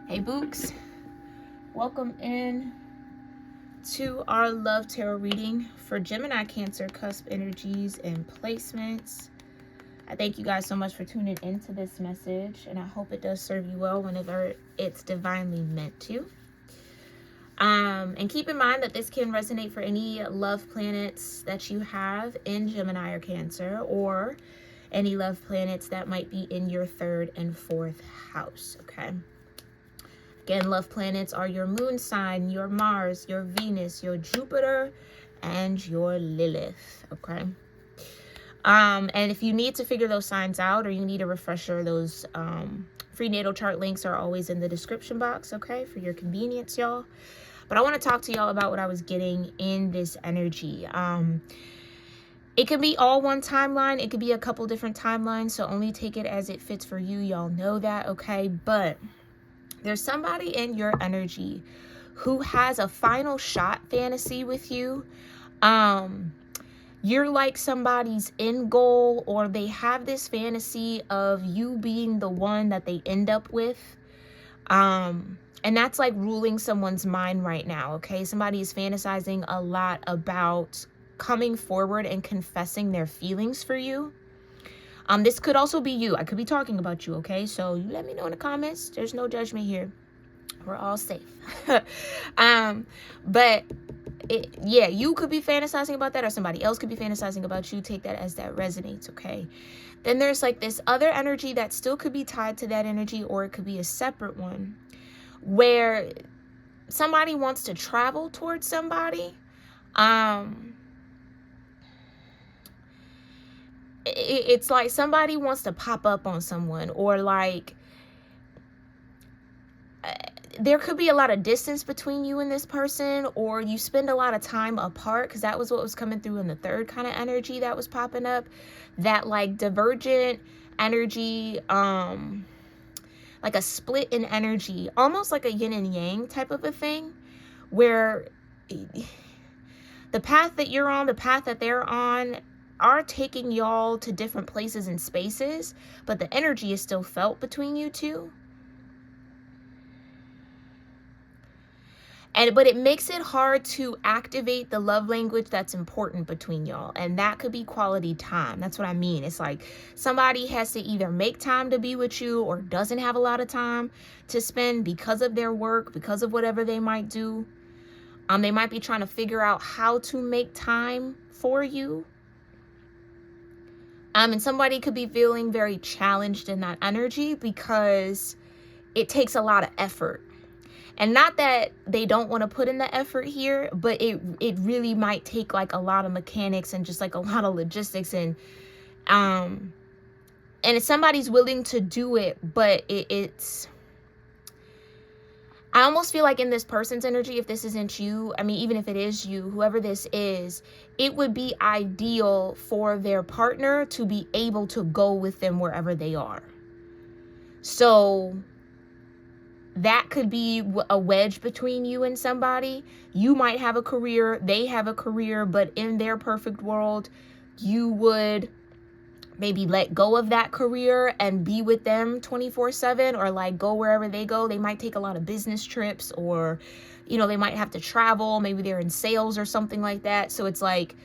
Hey Books, welcome in to our love tarot reading for Gemini Cancer cusp energies and placements. I thank you guys so much for tuning into this message, and I hope it does serve you well whenever it's divinely meant to. And keep in mind that this can resonate for any love planets that you have in Gemini or Cancer, or any love planets that might be in your 3rd and 4th house, okay? Again, love planets are your moon sign, your Mars, your Venus, your Jupiter, and your Lilith, okay? And if you need to figure those signs out or you need a refresher, those free natal chart links are always in the description box, okay, for your convenience, y'all. But I want to talk to y'all about what I was getting in this energy. It could be all one timeline. It could be a couple different timelines, so only take it as it fits for you. Y'all know that, okay? But there's somebody in your energy who has a final shot fantasy with you. You're like somebody's end goal, or they have this fantasy of you being the one that they end up with. And that's like ruling someone's mind right now, okay? Somebody is fantasizing a lot about coming forward and confessing their feelings for you. This could also be you. I could be talking about you, okay? So you let me know in the comments. There's no judgment here. We're all safe. But yeah, you could be fantasizing about that, or somebody else could be fantasizing about you. Take that as that resonates, okay? Then there's like this other energy that still could be tied to that energy, or it could be a separate one, where somebody wants to travel towards somebody. It's like somebody wants to pop up on someone, or like there could be a lot of distance between you and this person, or you spend a lot of time apart, because that was what was coming through in the 3rd kind of energy that was popping up. That like divergent energy, like a split in energy, almost like a yin and yang type of a thing, where the path that you're on, the path that they're on, are taking y'all to different places and spaces, but the energy is still felt between you two. But it makes it hard to activate the love language that's important between y'all. And that could be quality time. That's what I mean. It's like somebody has to either make time to be with you, or doesn't have a lot of time to spend because of their work, because of whatever they might do. They might be trying to figure out how to make time for you. And somebody could be feeling very challenged in that energy because it takes a lot of effort. And not that they don't want to put in the effort here, but it really might take like a lot of mechanics and just like a lot of logistics, and if somebody's willing to do it, but it's I almost feel like in this person's energy, if this isn't you, I mean, even if it is you, whoever this is, it would be ideal for their partner to be able to go with them wherever they are. So that could be a wedge between you and somebody. You might have a career, they have a career, but in their perfect world, you would maybe let go of that career and be with them 24/7, or like go wherever they go. They might take a lot of business trips, or, you know, they might have to travel. Maybe they're in sales or something like that. So it's like,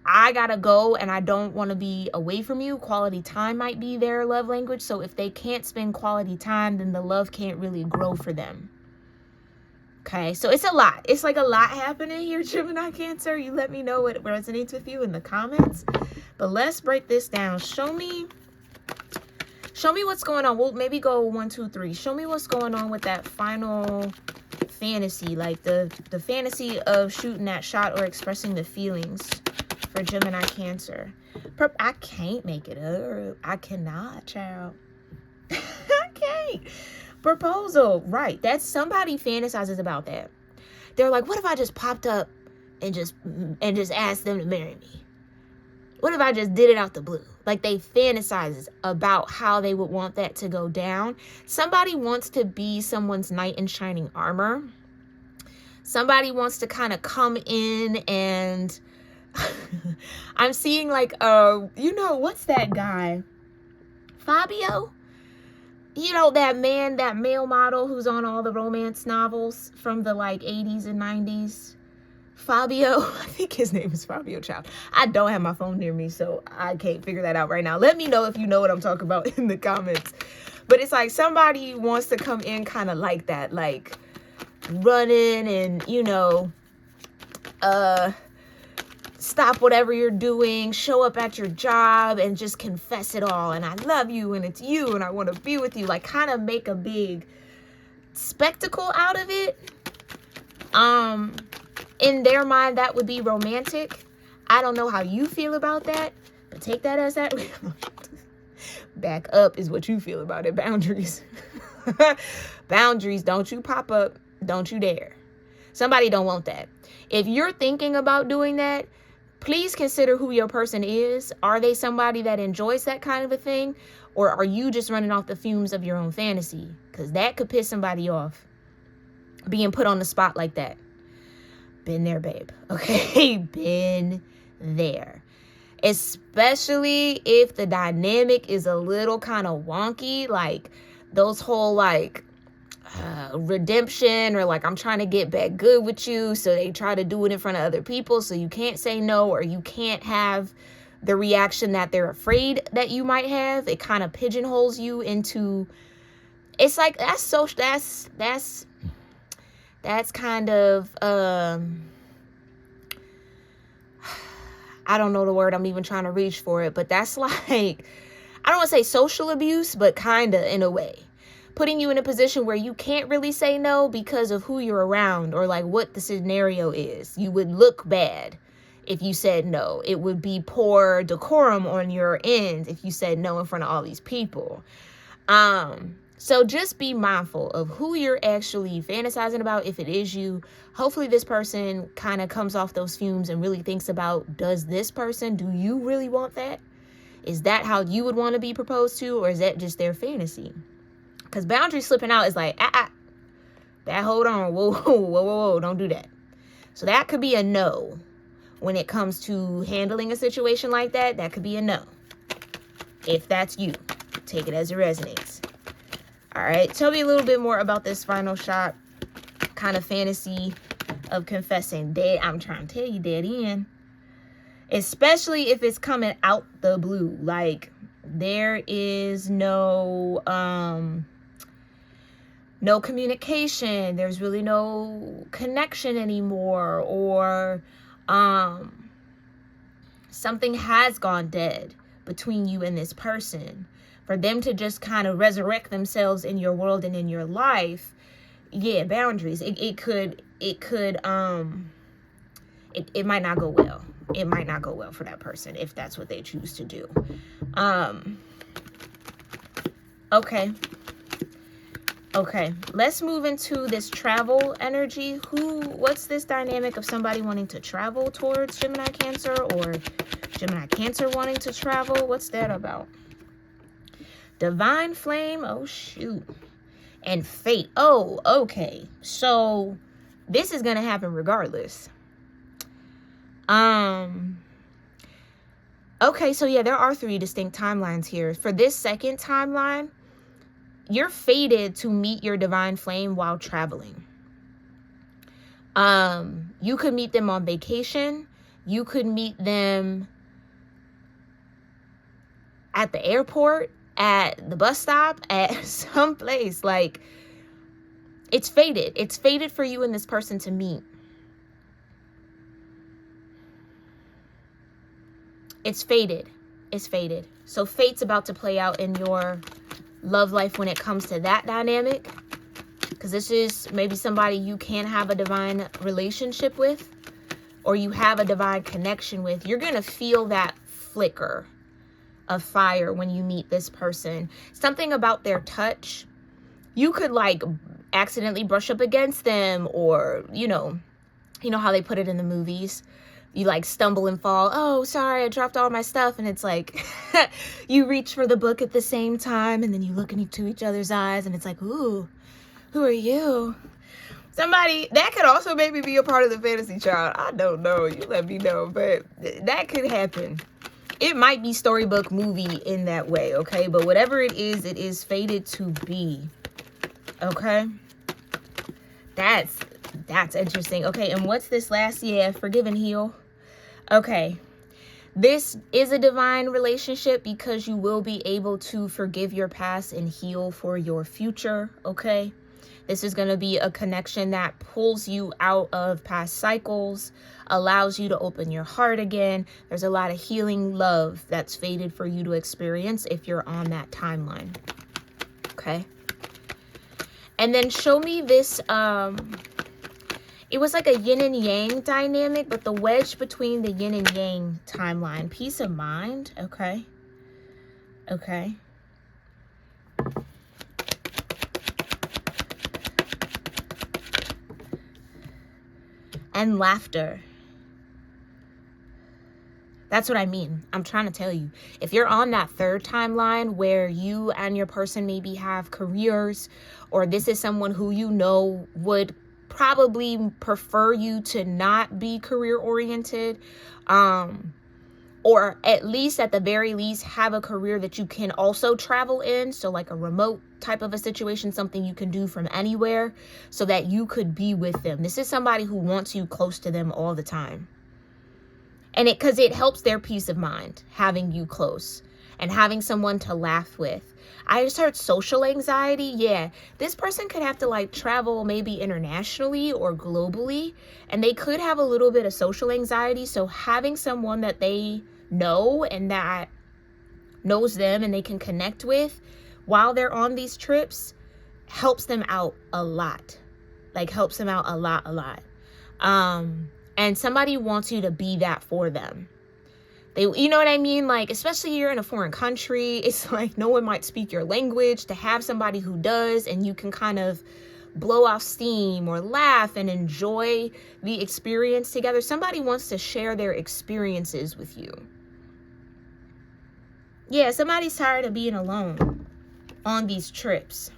I gotta go and I don't want to be away from you. Quality time might be their love language. So if they can't spend quality time, then the love can't really grow for them. Okay, so it's a lot. It's like a lot happening here, Gemini Cancer. You let me know what resonates with you in the comments. But let's break this down. Show me what's going on. We'll maybe go 1, 2, 3. Show me what's going on with that final fantasy, like the fantasy of shooting that shot or expressing the feelings for Gemini Cancer. I can't make it up. I cannot, child. I can't. Proposal, right? That's somebody fantasizes about that. They're like, what if I just popped up and just asked them to marry me? What if I just did it out the blue? Like, they fantasizes about how they would want that to go down. Somebody wants to be someone's knight in shining armor. Somebody wants to kind of come in and I'm seeing like, you know, what's that guy? Fabio? you know, that male model who's on all the romance novels from the like 80s and 90s. Fabio, I think his name is Fabio Child. I don't have my phone near me, so I can't figure that out right now. Let me know if you know what I'm talking about in the comments. But it's like somebody wants to come in kind of like that, like running and, you know, stop whatever you're doing, show up at your job and just confess it all. And I love you and it's you and I want to be with you. Like kind of make a big spectacle out of it. In their mind, that would be romantic. I don't know how you feel about that, but take that as that. Back up is what you feel about it. Boundaries. Boundaries. Don't you pop up. Don't you dare. Somebody don't want that. If you're thinking about doing that, please consider who your person is. Are they somebody that enjoys that kind of a thing? Or are you just running off the fumes of your own fantasy? Because that could piss somebody off. Being put on the spot like that. Been there, babe. Okay? Been there. Especially if the dynamic is a little kind of wonky. Like those whole like redemption or like I'm trying to get back good with you. So they try to do it in front of other people. So you can't say no or you can't have the reaction that they're afraid that you might have. It kind of pigeonholes you into... It's like that's kind of, I don't know the word, I'm even trying to reach for it, but that's like, I don't want to say social abuse, but kind of in a way. Putting you in a position where you can't really say no because of who you're around or like what the scenario is. You would look bad if you said no. It would be poor decorum on your end if you said no in front of all these people. So just be mindful of who you're actually fantasizing about. If it is you, hopefully this person kind of comes off those fumes and really thinks about, do you really want that? Is that how you would want to be proposed to? Or is that just their fantasy? Because boundary slipping out is like, hold on, whoa, don't do that. So that could be a no. When it comes to handling a situation like that, that could be a no. If that's you, take it as it resonates. All right, tell me a little bit more about this final shot kind of fantasy of confessing. I'm trying to tell you, dead end. Especially if it's coming out the blue. Like, there is no communication. There's really no connection anymore. Or something has gone dead between you and this person. For them to just kind of resurrect themselves in your world and in your life, yeah, boundaries. It might not go well. It might not go well for that person if that's what they choose to do. Okay. Let's move into this travel energy. What's this dynamic of somebody wanting to travel towards Gemini Cancer or Gemini Cancer wanting to travel? What's that about? Divine flame, oh shoot. And fate. Oh, okay. So this is gonna happen regardless. Okay, so yeah, there are 3 distinct timelines here. For this second timeline, you're fated to meet your divine flame while traveling. You could meet them on vacation. You could meet them at the airport, at the bus stop, at some place. Like, it's fated. It's fated for you and this person to meet. It's fated. It's fated. So fate's about to play out in your love life when it comes to that dynamic. Because this is maybe somebody you can have a divine relationship with, or you have a divine connection with. You're going to feel that flicker of fire when you meet this person. Something about their touch. You could like accidentally brush up against them, or, you know how they put it in the movies. You like stumble and fall. Oh, sorry, I dropped all my stuff. And it's like you reach for the book at the same time, and then you look into each other's eyes, and it's like, ooh, who are you? Somebody that could also maybe be a part of the fantasy, child. I don't know. You let me know, but that could happen. It might be storybook movie in that way, okay? But whatever it is fated to be, okay? That's interesting. Okay, and what's this last? Yeah, forgive and heal. Okay. This is a divine relationship because you will be able to forgive your past and heal for your future, okay? This is going to be a connection that pulls you out of past cycles, allows you to open your heart again. There's a lot of healing love that's fated for you to experience if you're on that timeline, okay? And then show me this, it was like a yin and yang dynamic, but the wedge between the yin and yang timeline. Peace of mind. Okay. Okay. And laughter. That's what I mean. I'm trying to tell you. If you're on that third timeline where you and your person maybe have careers, or this is someone who you know would probably prefer you to not be career oriented, or at least at the very least have a career that you can also travel in, so like a remote type of a situation, something you can do from anywhere so that you could be with them. This is somebody who wants you close to them all the time, and because it helps their peace of mind having you close and having someone to laugh with. I just heard social anxiety. Yeah, this person could have to like travel maybe internationally or globally, and they could have a little bit of social anxiety. So having someone that they know and that knows them and they can connect with while they're on these trips helps them out a lot. Like helps them out a lot. And somebody wants you to be that for them. You know what I mean? Like, especially you're in a foreign country, it's like no one might speak your language. To have somebody who does, and you can kind of blow off steam or laugh and enjoy the experience together. Somebody wants to share their experiences with you. Yeah, somebody's tired of being alone on these trips,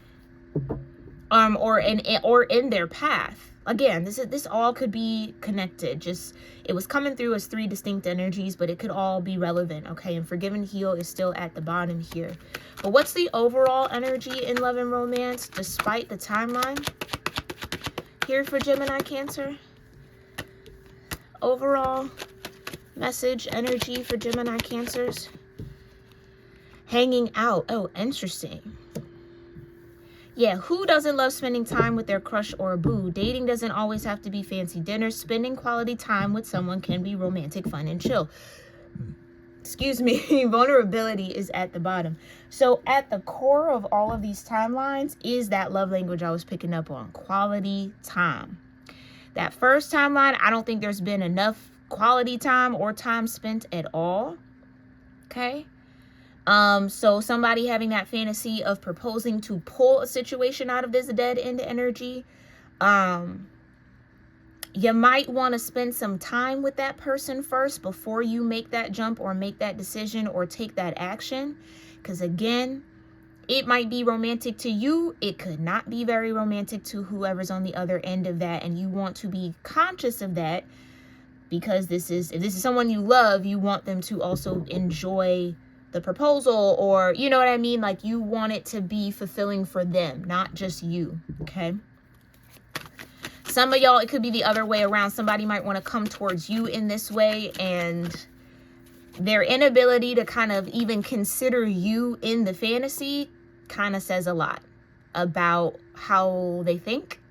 or in their path. Again, this all could be connected. Just, it was coming through as 3 distinct energies, but it could all be relevant, okay? And forgive and heal is still at the bottom here. But what's the overall energy in love and romance despite the timeline here for Gemini Cancer? Overall message, energy for Gemini Cancers. Hanging out. Oh, interesting. Yeah, who doesn't love spending time with their crush or a boo? Dating doesn't always have to be fancy dinners. Spending quality time with someone can be romantic, fun, and chill. Excuse me, vulnerability is at the bottom. So at the core of all of these timelines is that love language I was picking up on, quality time. That first timeline, I don't think there's been enough quality time or time spent at all, okay? So somebody having that fantasy of proposing to pull a situation out of this dead end energy, you might want to spend some time with that person first before you make that jump or make that decision or take that action. Because again, it might be romantic to you. It could not be very romantic to whoever's on the other end of that. And you want to be conscious of that, because if this is someone you love, you want them to also enjoy the proposal, or you know what I mean? Like, you want it to be fulfilling for them, not just you, okay? Some of y'all, it could be the other way around. Somebody might want to come towards you in this way, and their inability to kind of even consider you in the fantasy kind of says a lot about how they think.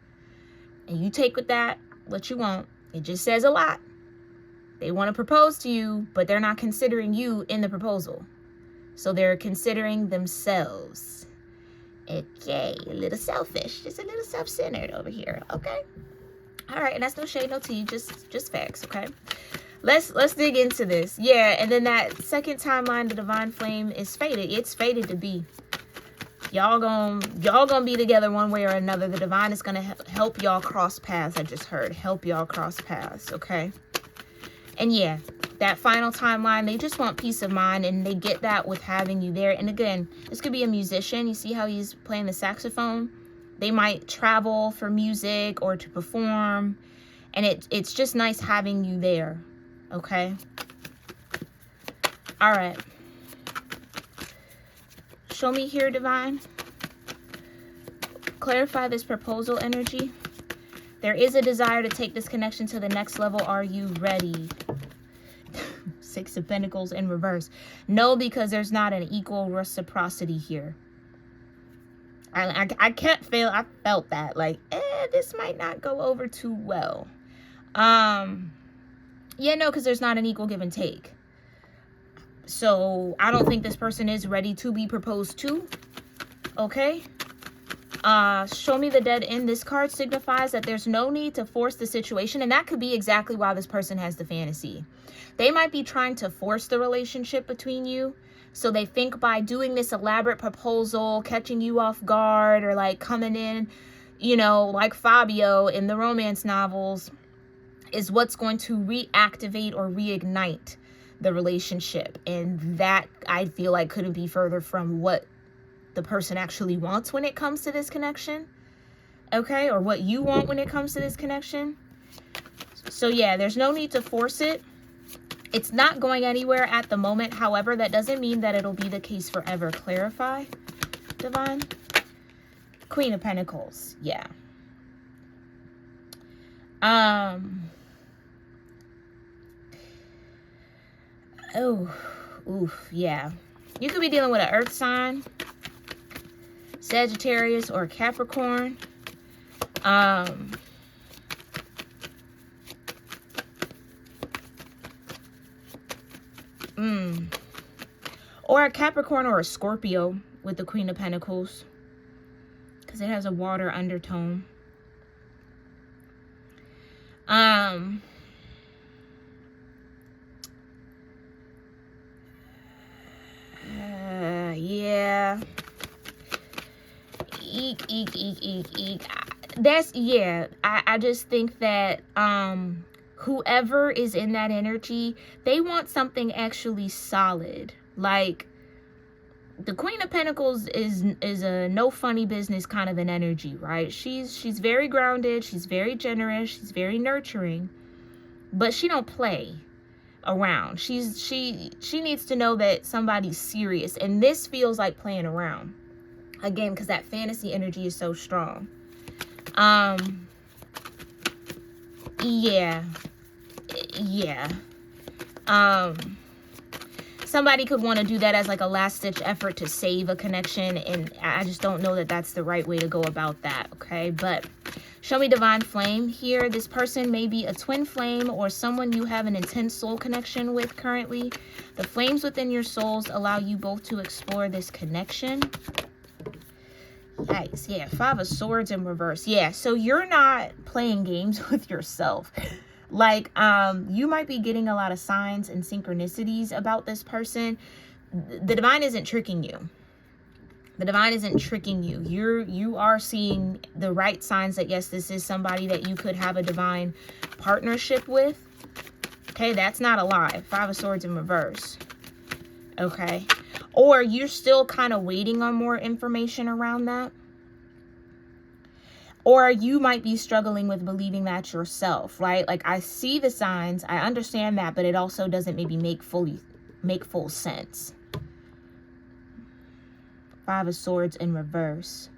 And you take with that what you want. It just says a lot. They want to propose to you, but they're not considering you in the proposal. So they're considering themselves. Okay, a little selfish, just a little self-centered over here, okay? All right, and that's no shade, no tea, just facts, okay? Let's dig into this. Yeah, and then that second timeline, the divine flame, is fated. It's fated to be. Y'all gonna be together one way or another. The divine is gonna help y'all cross paths. I just heard help y'all cross paths, okay? And yeah, that final timeline, they just want peace of mind, and they get that with having you there. And again, this could be a musician. You see how he's playing the saxophone? They might travel for music or to perform, and it's just nice having you there, okay? All right. Show me here, Divine. Clarify this proposal energy. There is a desire to take this connection to the next level. Are you ready? Six of Pentacles in reverse. No, because there's not an equal reciprocity here. I can't feel, I felt that. Like, this might not go over too well. Yeah, no, because there's not an equal give and take. So I don't think this person is ready to be proposed to. Okay. Show me the dead end. This card signifies that there's no need to force the situation. And that could be exactly why this person has the fantasy. They might be trying to force the relationship between you. So they think by doing this elaborate proposal, catching you off guard, or like coming in, you know, like Fabio in the romance novels, is what's going to reactivate or reignite the relationship. And that, I feel like, couldn't be further from what the person actually wants when it comes to this connection. Okay, or what you want when it comes to this connection. So yeah, there's no need to force it. It's not going anywhere at the moment. However, that doesn't mean that it'll be the case forever. Clarify, Divine. Queen of Pentacles. Yeah. Oh, oof, yeah. You could be dealing with an earth sign, Sagittarius or Capricorn. Or a Capricorn or a Scorpio with the Queen of Pentacles, because it has a water undertone. Yeah. Eek. That's, yeah. I just think that whoever is in that energy, they want something actually solid. Like, the Queen of Pentacles is a no funny business kind of an energy, right? She's very grounded, she's very generous, she's very nurturing, but she don't play around. She needs to know that somebody's serious, and this feels like playing around. Again, because that fantasy energy is so strong. Yeah. Somebody could want to do that as like a last-ditch effort to save a connection, and I just don't know that that's the right way to go about that, okay? But show me Divine Flame here. This person may be a twin flame or someone you have an intense soul connection with currently. The flames within your souls allow you both to explore this connection. Nice. Yeah, Five of Swords in reverse. Yeah, so you're not playing games with yourself. Like, you might be getting a lot of signs and synchronicities about this person. The divine isn't tricking you. The divine isn't tricking you. You are seeing the right signs that, yes, this is somebody that you could have a divine partnership with. Okay, that's not a lie. Five of Swords in reverse. Okay. Or you're still kind of waiting on more information around that. Or you might be struggling with believing that yourself, right? Like, I see the signs, I understand that, but it also doesn't maybe make full sense. Five of Swords in reverse.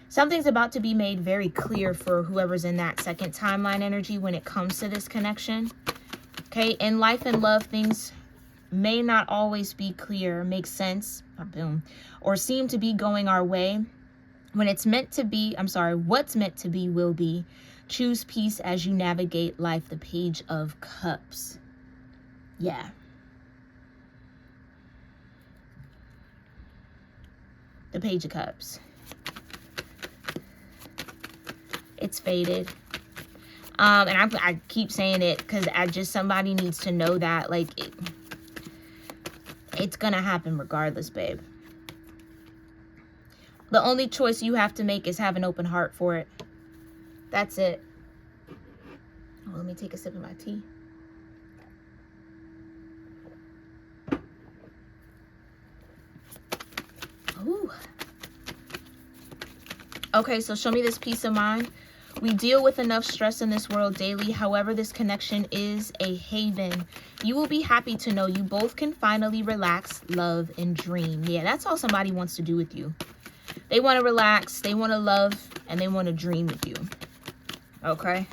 Something's about to be made very clear for whoever's in that second timeline energy when it comes to this connection. Okay, in life and love, things may not always be clear, make sense, boom, or seem to be going our way. When it's meant to be, what's meant to be will be. Choose peace as you navigate life. The Page of Cups. Yeah. The Page of Cups. It's faded. And I keep saying it because somebody needs to know that, like, it's gonna happen regardless, babe. The only choice you have to make is have an open heart for it. That's it. Oh, let me take a sip of my tea. Ooh. Okay, so show me this peace of mind. We deal with enough stress in this world daily. However, this connection is a haven. You will be happy to know you both can finally relax, love, and dream. Yeah, that's all somebody wants to do with you. They want to relax, they want to love, and they want to dream with you. Okay?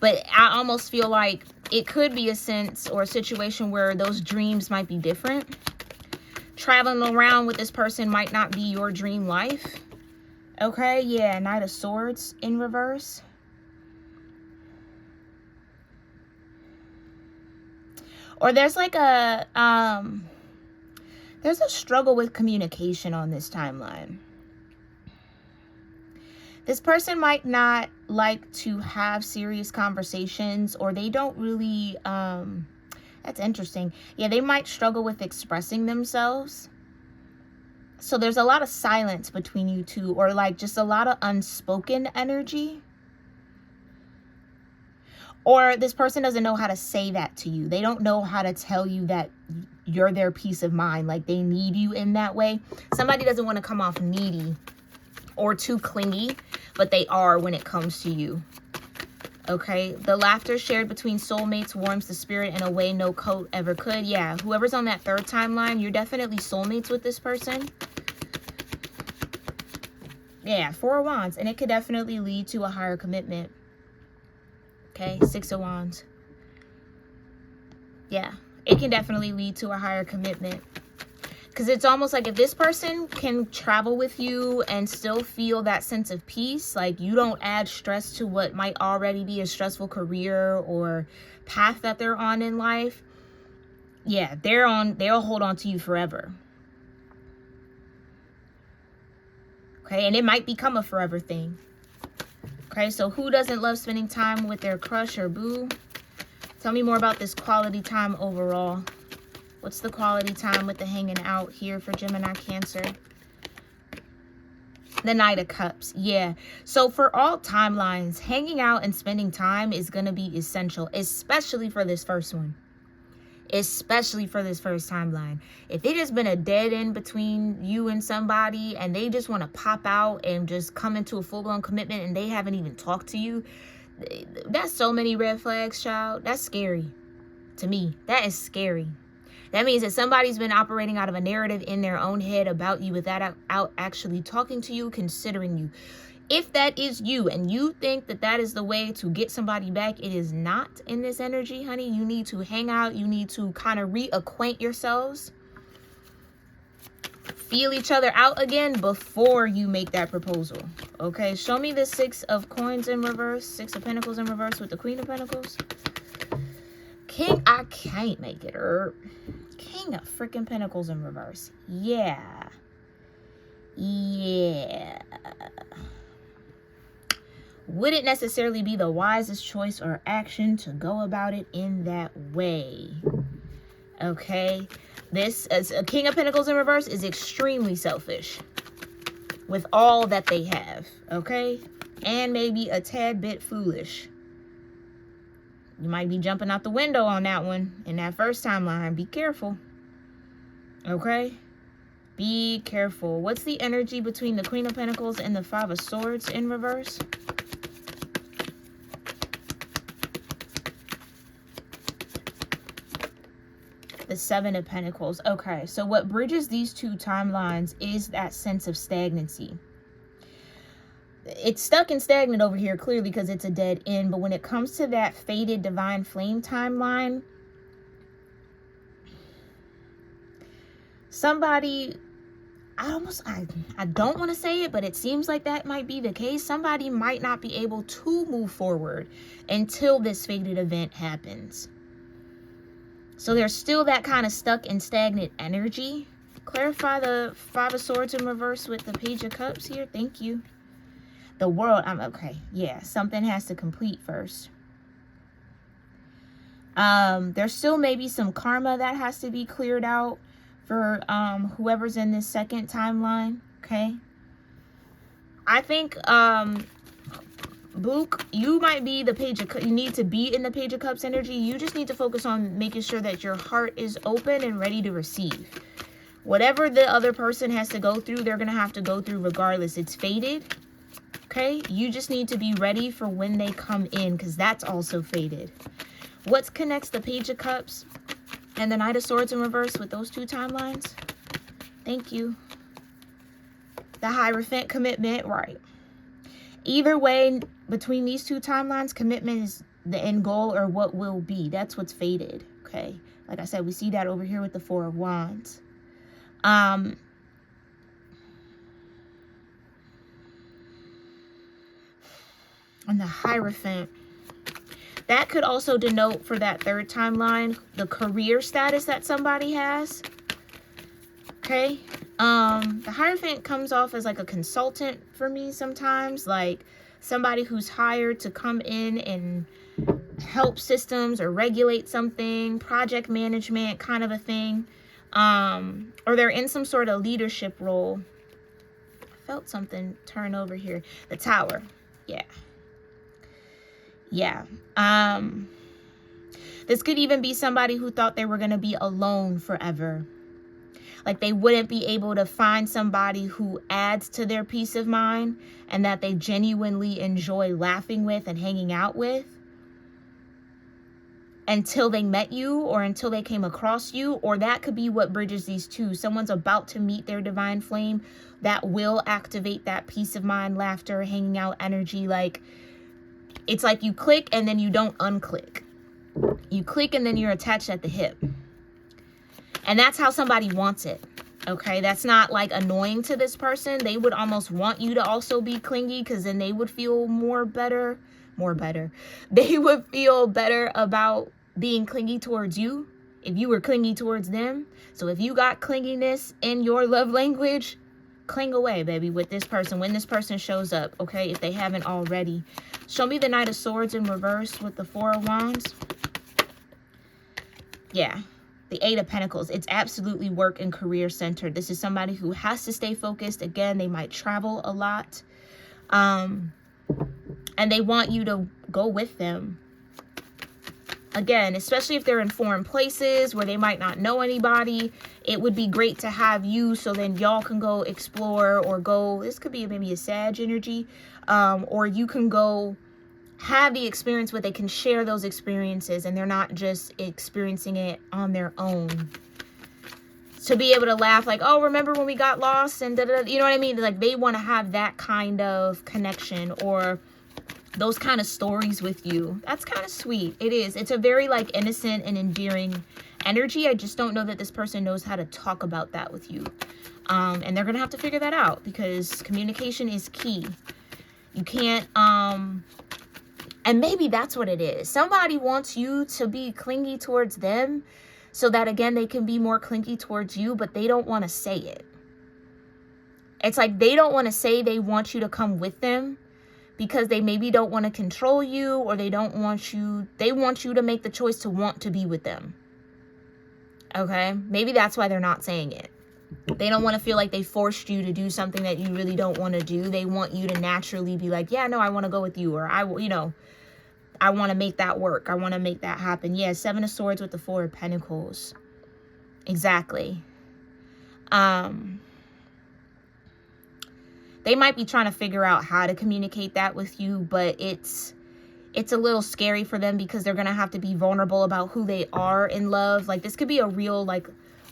But I almost feel like it could be a sense or a situation where those dreams might be different. Traveling around with this person might not be your dream life. Okay, yeah, Knight of Swords in reverse. Or there's like a there's a struggle with communication on this timeline. This person might not like to have serious conversations, or they don't really, that's interesting. Yeah, they might struggle with expressing themselves. So there's a lot of silence between you two, or like just a lot of unspoken energy. Or this person doesn't know how to say that to you. They don't know how to tell you that you're their peace of mind. Like they need you in that way. Somebody doesn't want to come off needy or too clingy, but they are when it comes to you. Okay, the laughter shared between soulmates warms the spirit in a way no coat ever could. Yeah, whoever's on that third timeline, you're definitely soulmates with this person. Yeah, 4 of Wands, and it could definitely lead to a higher commitment. Okay, 6 of Wands. Yeah, it can definitely lead to a higher commitment. Because it's almost like if this person can travel with you and still feel that sense of peace, like you don't add stress to what might already be a stressful career or path that they're on in life, yeah, they'll hold on to you forever. Okay, and it might become a forever thing. Okay, so who doesn't love spending time with their crush or boo? Tell me more about this quality time overall. What's the quality time with the hanging out here for Gemini Cancer? The Knight of Cups. Yeah. So for all timelines, hanging out and spending time is going to be essential, especially for this first one. Especially for this first timeline. If it has been a dead end between you and somebody and they just want to pop out and just come into a full-blown commitment and they haven't even talked to you, that's so many red flags, child. That's scary to me. That is scary. That means that somebody's been operating out of a narrative in their own head about you without actually talking to you, considering you. If that is you and you think that that is the way to get somebody back, it is not in this energy, honey. You need to hang out. You need to kind of reacquaint yourselves. Feel each other out again before you make that proposal. Okay, show me the 6 of Coins in reverse. 6 of Pentacles in reverse with the Queen of Pentacles. King, I can't make it, King of freaking Pentacles in reverse. Yeah. Yeah. Would it necessarily be the wisest choice or action to go about it in that way? Okay. This, as a King of Pentacles in reverse, is extremely selfish with all that they have. Okay. And maybe a tad bit foolish. You might be jumping out the window on that one in that first timeline. Be careful. Okay? Be careful. What's the energy between the Queen of Pentacles and the 5 of Swords in reverse? The 7 of Pentacles. Okay, so what bridges these two timelines is that sense of stagnancy. It's stuck and stagnant over here clearly because it's a dead end, but when it comes to that faded divine flame timeline, somebody, I don't want to say it, but it seems like that might be the case. Somebody might not be able to move forward until this faded event happens. So there's still that kind of stuck and stagnant energy. Clarify the 5 of Swords in reverse with the Page of Cups here. Thank you. The World, I'm okay. Yeah, something has to complete first. There's still maybe some karma that has to be cleared out for whoever's in this second timeline. Okay. I think Book, you might be the Page of Cups. You need to be in the Page of Cups energy. You just need to focus on making sure that your heart is open and ready to receive. Whatever the other person has to go through, they're gonna have to go through regardless. It's fated. Okay, you just need to be ready for when they come in, because that's also fated. What connects the Page of Cups and the Knight of Swords in reverse with those two timelines? Thank you. The Hierophant, commitment, right. Either way, between these two timelines, commitment is the end goal or what will be. That's what's fated, okay? Like I said, we see that over here with the Four of Wands. And the Hierophant. That could also denote for that third timeline the career status that somebody has. Okay. The Hierophant comes off as like a consultant for me sometimes, like somebody who's hired to come in and help systems or regulate something, project management kind of a thing. Or they're in some sort of leadership role. I felt something turn over here. The Tower. Yeah. Yeah. This could even be somebody who thought they were going to be alone forever. Like they wouldn't be able to find somebody who adds to their peace of mind and that they genuinely enjoy laughing with and hanging out with until they met you or until they came across you. Or that could be what bridges these two. Someone's about to meet their divine flame that will activate that peace of mind, laughter, hanging out energy. Like it's like you click and then you don't unclick. You click and then you're attached at the hip. And that's how somebody wants it. Okay, that's not like annoying to this person. They would almost want you to also be clingy because then they would feel better. They would feel better about being clingy towards you if you were clingy towards them. So if you got clinginess in your love language, cling away, baby, with this person when this person shows up, okay, if they haven't already. Show me the Knight of Swords in reverse with the Four of Wands. Yeah. The Eight of Pentacles. It's absolutely work and career centered. This is somebody who has to stay focused. Again, they might travel a lot. And they want you to go with them. Again, especially if they're in foreign places where they might not know anybody, it would be great to have you so then y'all can go explore or go, this could be maybe a Sag energy, or you can go have the experience where they can share those experiences and they're not just experiencing it on their own. To be able to laugh like, oh, remember when we got lost and da, da, da, you know what I mean? Like they want to have that kind of connection or those kind of stories with you. That's kind of sweet. It is. It's a very like innocent and endearing energy. I just don't know that this person knows how to talk about that with you. And they're going to have to figure that out because communication is key. You can't, and maybe that's what it is. Somebody wants you to be clingy towards them so that, again, they can be more clingy towards you, but they don't want to say it. It's like they don't want to say they want you to come with them because they maybe don't want to control you or they don't want you, they want you to make the choice to want to be with them. Okay? Maybe that's why they're not saying it. They don't want to feel like they forced you to do something that you really don't want to do. They want you to naturally be like, yeah, no, I want to go with you. Or I want to make that work. I want to make that happen. Yeah, Seven of Swords with the Four of Pentacles. Exactly. They might be trying to figure out how to communicate that with you, but it's a little scary for them because they're going to have to be vulnerable about who they are in love. Like this could be a real like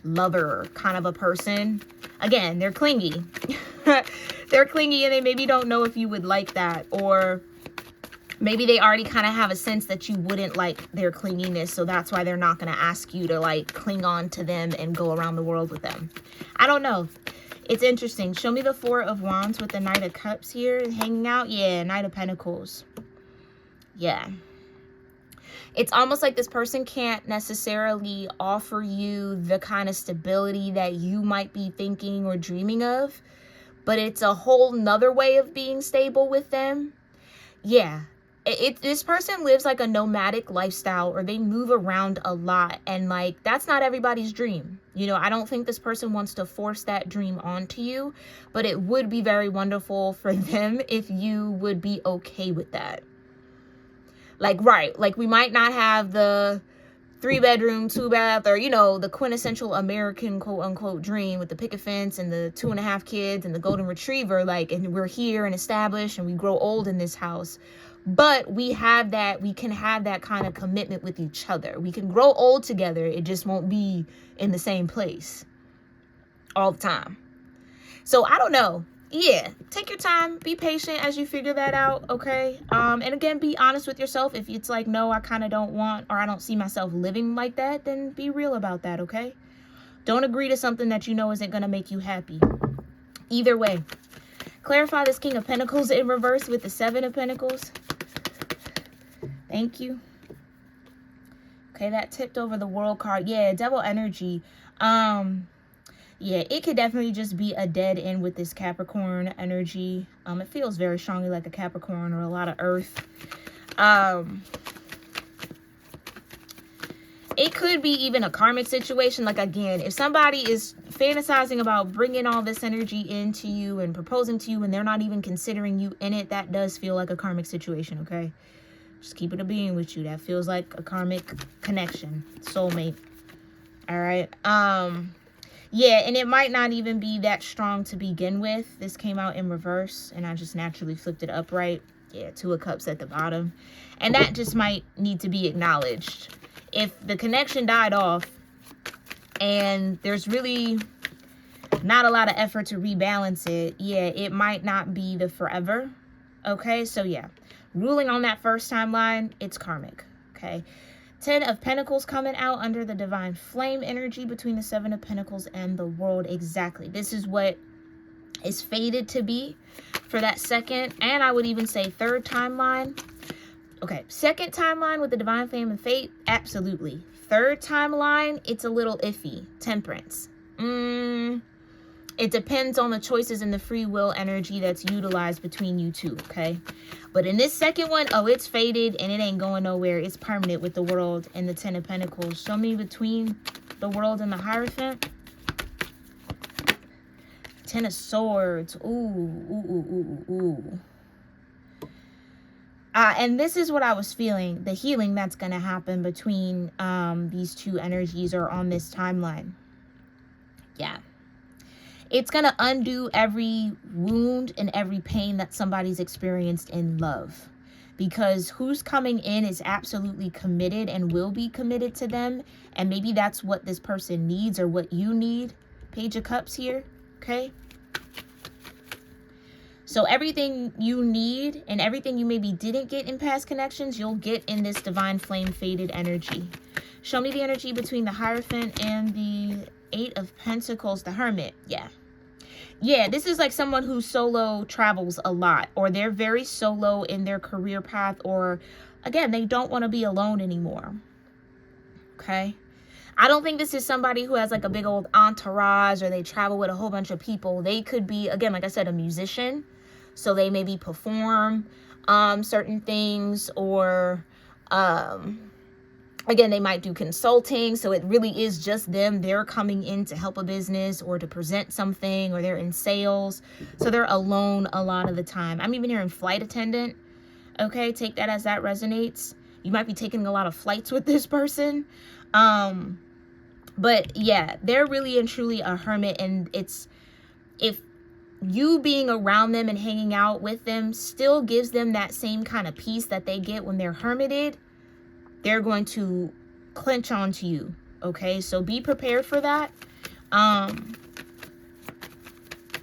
lover kind of a person. Again, they're clingy. They're clingy and they maybe don't know if you would like that, or maybe they already kind of have a sense that you wouldn't like their clinginess, so that's why they're not going to ask you to like cling on to them and go around the world with them. I don't know. It's interesting. Show me the Four of Wands with the Knight of Cups here hanging out. Yeah, Knight of Pentacles. Yeah. It's almost like this person can't necessarily offer you the kind of stability that you might be thinking or dreaming of, but it's a whole nother way of being stable with them. Yeah. This person lives like a nomadic lifestyle, or they move around a lot, and like that's not everybody's dream. You know, I don't think this person wants to force that dream onto you, but it would be very wonderful for them if you would be okay with that. Like, right, like we might not have the 3-bedroom, 2-bath, or, you know, the quintessential American quote unquote dream with the picket fence and the 2.5 kids and the golden retriever, like, and we're here and established and we grow old in this house. But we can have that kind of commitment with each other. We can grow old together. It just won't be in the same place all the time. So I don't know. Yeah, take your time, be patient as you figure that out, okay? And again, be honest with yourself. If it's like, no, I kind of don't want, or I don't see myself living like that, then be real about that, okay? Don't agree to something that you know isn't going to make you happy. Either way, clarify this King of Pentacles in reverse with the 7 of Pentacles. Thank you. Okay, that tipped over the World card. Yeah, Devil energy. Yeah, it could definitely just be a dead end with this Capricorn energy. It feels very strongly like a Capricorn or a lot of earth. It could be even a karmic situation. Like, again, if somebody is fantasizing about bringing all this energy into you and proposing to you and they're not even considering you in it, that does feel like a karmic situation, okay? Just keep it a being with you. That feels like a karmic connection. Soulmate. All right. Yeah, and it might not even be that strong to begin with. This came out in reverse, and I just naturally flipped it upright. Yeah, 2 of Cups at the bottom. And that just might need to be acknowledged. If the connection died off, and there's really not a lot of effort to rebalance it, yeah, it might not be the forever. Okay, so yeah. Ruling on that first timeline, it's karmic. Okay. 10 of Pentacles coming out under the divine flame energy between the 7 of Pentacles and the World. Exactly. This is what is fated to be for that second, and I would even say third timeline. Okay, second timeline with the divine flame and fate, absolutely. Third timeline, it's a little iffy. Temperance. It depends on the choices and the free will energy that's utilized between you two, okay? But in this second one, oh, it's faded and it ain't going nowhere. It's permanent with the World and the 10 of Pentacles. Show me between the World and the Hierophant. 10 of Swords. Ooh. And this is what I was feeling. The healing that's going to happen between these two energies or on this timeline. Yeah. It's going to undo every wound and every pain that somebody's experienced in love. Because who's coming in is absolutely committed and will be committed to them. And maybe that's what this person needs or what you need. Page of Cups here. Okay. So everything you need and everything you maybe didn't get in past connections, you'll get in this divine flame faded energy. Show me the energy between the Hierophant and the 8 of Pentacles, the Hermit. Yeah, this is like someone who solo travels a lot, or they're very solo in their career path, or again, they don't want to be alone anymore. Okay. I don't think this is somebody who has like a big old entourage or they travel with a whole bunch of people. They could be, again, like I said, a musician. So they maybe perform certain things, or again, they might do consulting. So it really is just them. They're coming in to help a business or to present something, or they're in sales. So they're alone a lot of the time. I'm even hearing flight attendant. Okay, take that as that resonates. You might be taking a lot of flights with this person. But yeah, they're really and truly a hermit. And it's, if you being around them and hanging out with them still gives them that same kind of peace that they get when they're hermited, they're going to clench onto you. Okay, so be prepared for that. And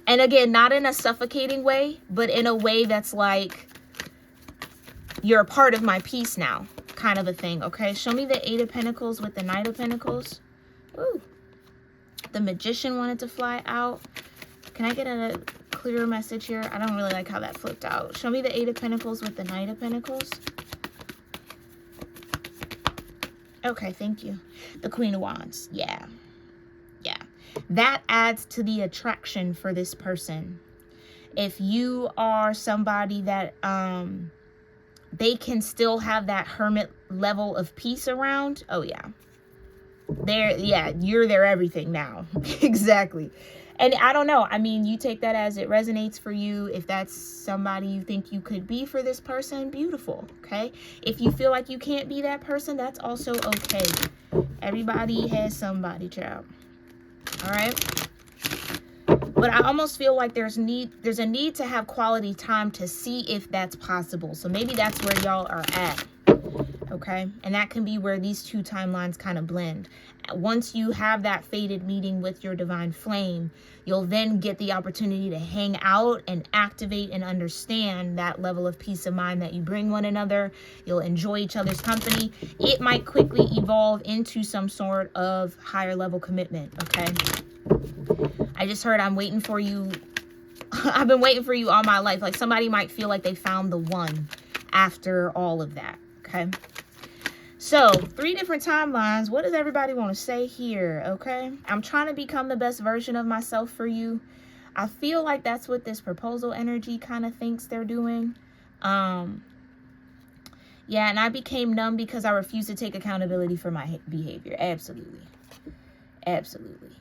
again, not in a suffocating way, but in a way that's like, you're a part of my peace now, kind of a thing. Okay, show me the 8 of Pentacles with the Knight of Pentacles. Ooh, the Magician wanted to fly out. Can I get a clearer message here? I don't really like how that flipped out. Show me the 8 of Pentacles with the Knight of Pentacles. Okay, thank you. The Queen of Wands. Yeah. That adds to the attraction for this person. If you are somebody that they can still have that hermit level of peace around, oh yeah. You're their everything now. Exactly. And I don't know. I mean, you take that as it resonates for you. If that's somebody you think you could be for this person, beautiful. Okay. If you feel like you can't be that person, that's also okay. Everybody has somebody, child. All right. But I almost feel like there's a need to have quality time to see if that's possible. So maybe that's where y'all are at. Okay. And that can be where these two timelines kind of blend. Once you have that fated meeting with your divine flame, you'll then get the opportunity to hang out and activate and understand that level of peace of mind that you bring one another. You'll enjoy each other's company. It might quickly evolve into some sort of higher level commitment. Okay. I just heard I'm waiting for you. I've been waiting for you all my life. Like somebody might feel like they found the one after all of that. Okay. So 3 different timelines. What does everybody want to say here? Okay. I'm trying to become the best version of myself for you. I feel like that's what this proposal energy kind of thinks they're doing. Yeah. And I became numb because I refused to take accountability for my behavior. Absolutely. Absolutely.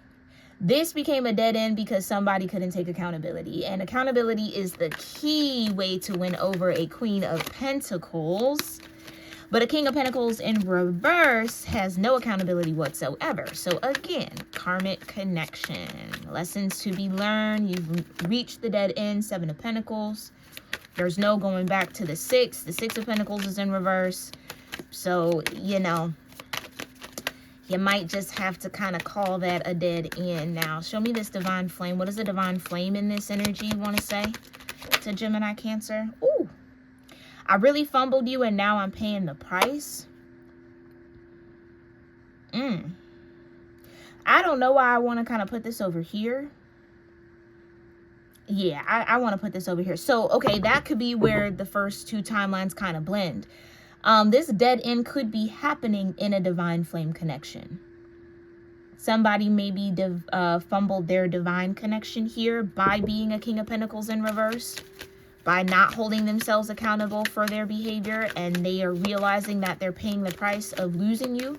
This became a dead end because somebody couldn't take accountability. And accountability is the key way to win over a Queen of Pentacles. But a King of Pentacles in reverse has no accountability whatsoever. So again, karmic connection. Lessons to be learned. You've reached the dead end, 7 of Pentacles. There's no going back to the 6. The 6 of Pentacles is in reverse. So, you know, you might just have to kind of call that a dead end. Now, show me this divine flame. What is the divine flame in this energy you want to say to Gemini Cancer? Ooh. I really fumbled you and now I'm paying the price. I don't know why I want to kind of put this over here. Yeah, I want to put this over here. So, okay, that could be where the first 2 timelines kind of blend. This dead end could be happening in a divine flame connection. Somebody maybe fumbled their divine connection here by being a King of Pentacles in reverse. By not holding themselves accountable for their behavior, and they are realizing that they're paying the price of losing you.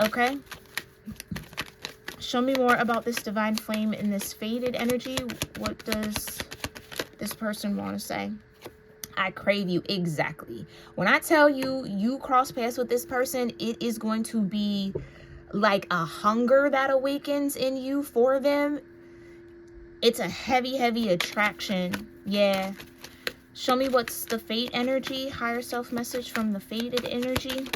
Okay. Show me more about this divine flame in this faded energy. What does this person want to say? I crave you. Exactly. When I tell you, you cross paths with this person, it is going to be like a hunger that awakens in you for them. It's a heavy, heavy attraction. Yeah. Show me what's the fate energy, higher self message from the faded energy.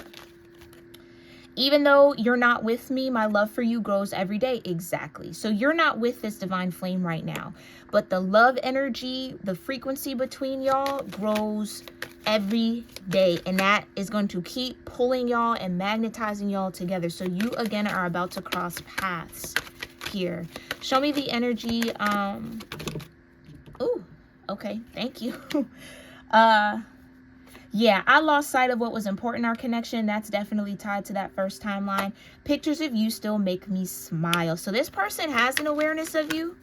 Even though you're not with me, my love for you grows every day. Exactly. So you're not with this divine flame right now. But the love energy, the frequency between y'all grows every day. And that is going to keep pulling y'all and magnetizing y'all together. So you, again, are about to cross paths here. Show me the energy. Ooh, okay, thank you. Yeah, I lost sight of what was important in our connection. That's definitely tied to that first timeline. Pictures of you still make me smile. So this person has an awareness of you.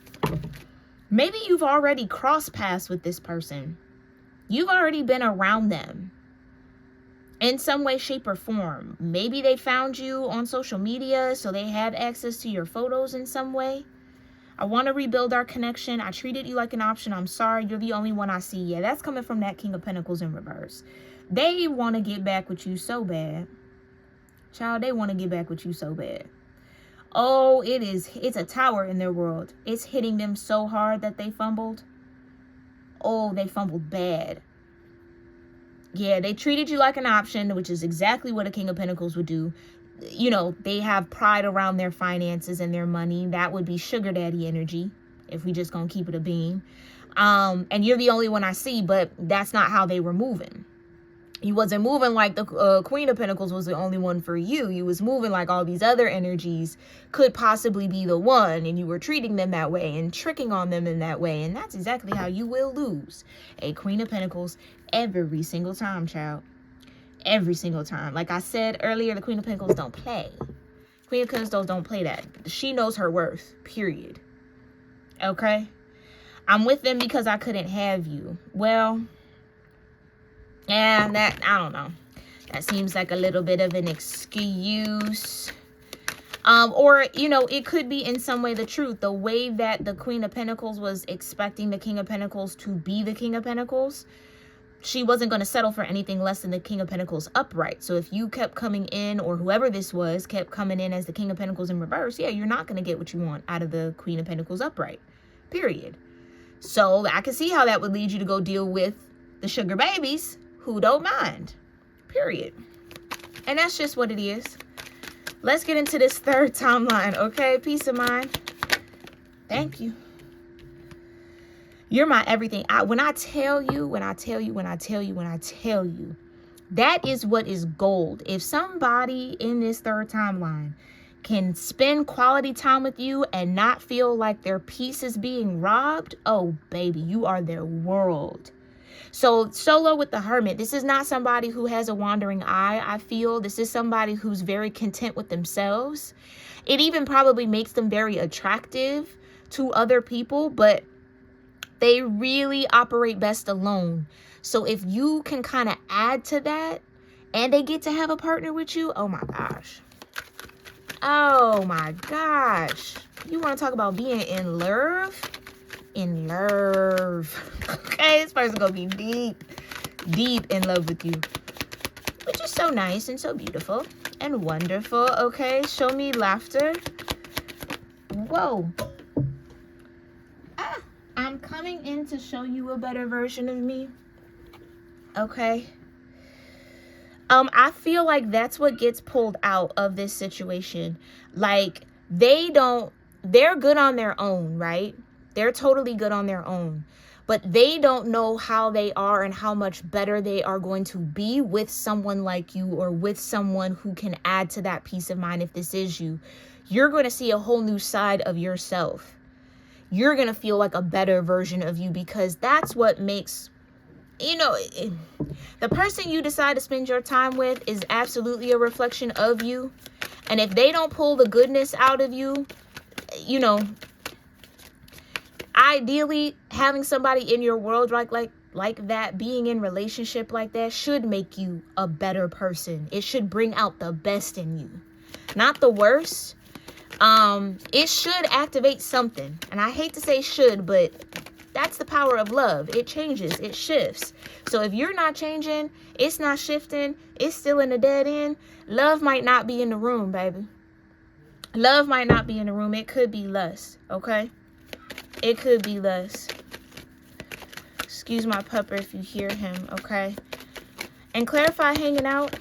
Maybe you've already crossed paths with this person. You've already been around them in some way, shape, or form. Maybe they found you on social media, so they had access to your photos in some way. I want to rebuild our connection. I treated you like an option. I'm sorry. You're the only one I see. Yeah, that's coming from that King of Pentacles in reverse. They want to get back with you so bad. Child, they want to get back with you so bad. Oh, it's a tower in their world. It's hitting them so hard that they fumbled. Oh, they fumbled bad. Yeah, they treated you like an option, which is exactly what a King of Pentacles would do. You know, they have pride around their finances and their money. That would be sugar daddy energy, if we just gonna keep it a beam. And you're the only one I see, but that's not how they were moving. You wasn't moving like the Queen of Pentacles was the only one for you. You was moving like all these other energies could possibly be the one, and you were treating them that way and tricking on them in that way. And that's exactly how you will lose a Queen of Pentacles every single time, child. Every single time. Like I said earlier, the Queen of Pentacles don't play. Queen of Pentacles don't play that. She knows her worth, period. Okay? I'm with them because I couldn't have you. Well, yeah, that, I don't know. That seems like a little bit of an excuse. Or, you know, it could be in some way the truth. The way that the Queen of Pentacles was expecting the King of Pentacles to be the King of Pentacles, she wasn't going to settle for anything less than the King of Pentacles upright. So if you kept coming in, or whoever this was kept coming in as the King of Pentacles in reverse, yeah, you're not going to get what you want out of the Queen of Pentacles upright, period. So I can see how that would lead you to go deal with the sugar babies who don't mind, period. And that's just what it is. Let's get into this third timeline, okay? Peace of mind. Thank you. You're my everything. When I tell you, that is what is gold. If somebody in this third timeline can spend quality time with you and not feel like their peace is being robbed, oh, baby, you are their world. So solo with the Hermit, this is not somebody who has a wandering eye, I feel. This is somebody who's very content with themselves. It even probably makes them very attractive to other people, but they really operate best alone. So if you can kind of add to that and they get to have a partner with you, oh my gosh. Oh my gosh. You want to talk about being in love? In love. Okay, this person gonna be deep in love with you, which is so nice and so beautiful and wonderful. Okay, show me laughter. Whoa. I'm coming in to show you a better version of me. Okay. I feel like that's what gets pulled out of this situation. Like, they're good on their own, right? They're totally good on their own, but they don't know how they are and how much better they are going to be with someone like you, or with someone who can add to that peace of mind. If this is you, you're going to see a whole new side of yourself. You're going to feel like a better version of you, because that's what makes, you know, the person you decide to spend your time with is absolutely a reflection of you. And if they don't pull the goodness out of you, you know, ideally having somebody in your world like that, being in relationship like that, should make you a better person. It should bring out the best in you, not the worst. It should activate something, and I hate to say should, but that's the power of love. It changes, it shifts. So if you're not changing, it's not shifting, it's still in a dead end, love might not be in the room, baby. Love might not be in the room. It could be lust, okay? It could be lust. Excuse my pupper if you hear him, okay? And clarify hanging out.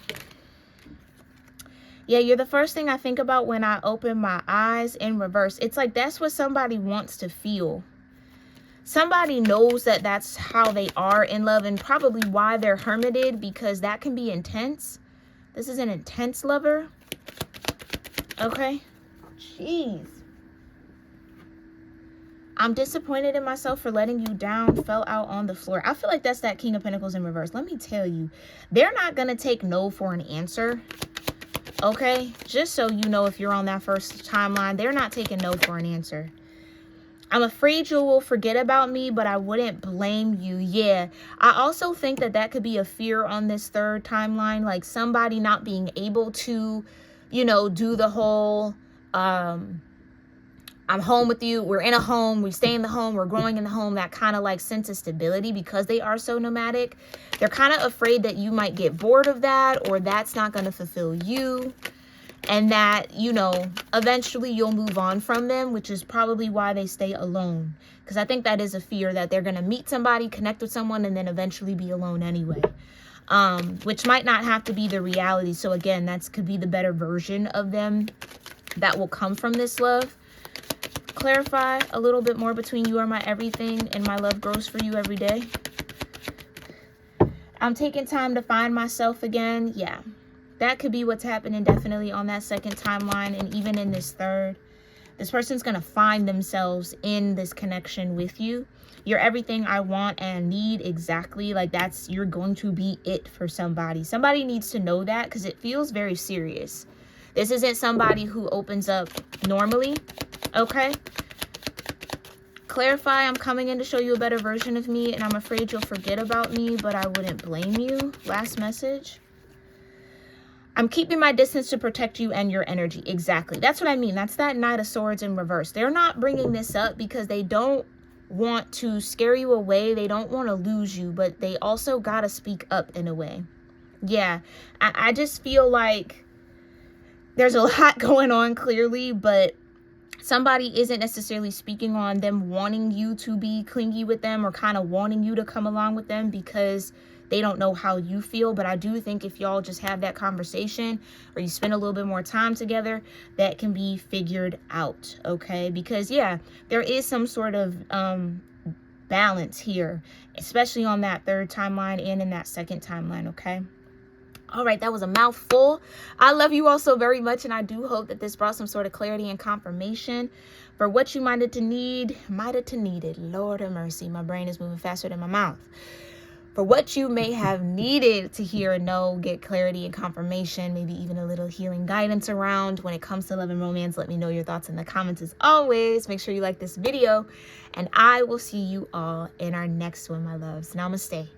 Yeah, you're the first thing I think about when I open my eyes in reverse. It's like that's what somebody wants to feel. Somebody knows that that's how they are in love, and probably why they're hermited, because that can be intense. This is an intense lover. Okay? Jeez. I'm disappointed in myself for letting you down, fell out on the floor. I feel like that's that King of Pentacles in reverse. Let me tell you, they're not going to take no for an answer. Okay? Just so you know, if you're on that first timeline, they're not taking no for an answer. I'm afraid you will forget about me, but I wouldn't blame you. Yeah. I also think that that could be a fear on this third timeline. Like somebody not being able to, you know, do the whole, I'm home with you. We're in a home. We stay in the home. We're growing in the home. That kind of like sense of stability, because they are so nomadic. They're kind of afraid that you might get bored of that, or that's not going to fulfill you. And that, you know, eventually you'll move on from them, which is probably why they stay alone. Because I think that is a fear, that they're going to meet somebody, connect with someone, and then eventually be alone anyway. Which might not have to be the reality. So again, that could be the better version of them that will come from this love. Clarify a little bit more between you are my everything and my love grows for you every day. I'm taking time to find myself again. Yeah, that could be what's happening definitely on that second timeline, and even in this third. This person's going to find themselves in this connection with you. You're everything I want and need, exactly. Like you're going to be it for somebody. Somebody needs to know that, because it feels very serious. This isn't somebody who opens up normally. Okay? Clarify, I'm coming in to show you a better version of me, and I'm afraid you'll forget about me, but I wouldn't blame you. Last message. I'm keeping my distance to protect you and your energy. Exactly. That's what I mean. That's that Knight of Swords in reverse. They're not bringing this up because they don't want to scare you away. They don't want to lose you, but they also got to speak up in a way. Yeah, I just feel like there's a lot going on clearly, but somebody isn't necessarily speaking on them wanting you to be clingy with them or kind of wanting you to come along with them because they don't know how you feel. But I do think if y'all just have that conversation or you spend a little bit more time together, that can be figured out, okay? Because yeah, there is some sort of balance here, especially on that third timeline and in that second timeline, okay? All right, that was a mouthful. I love you all so very much, and I do hope that this brought some sort of clarity and confirmation for what you might have needed. Lord have mercy, my brain is moving faster than my mouth. For what you may have needed to hear and know, get clarity and confirmation, maybe even a little healing guidance around when it comes to love and romance. Let me know your thoughts in the comments as always. Make sure you like this video, and I will see you all in our next one, my loves. Namaste.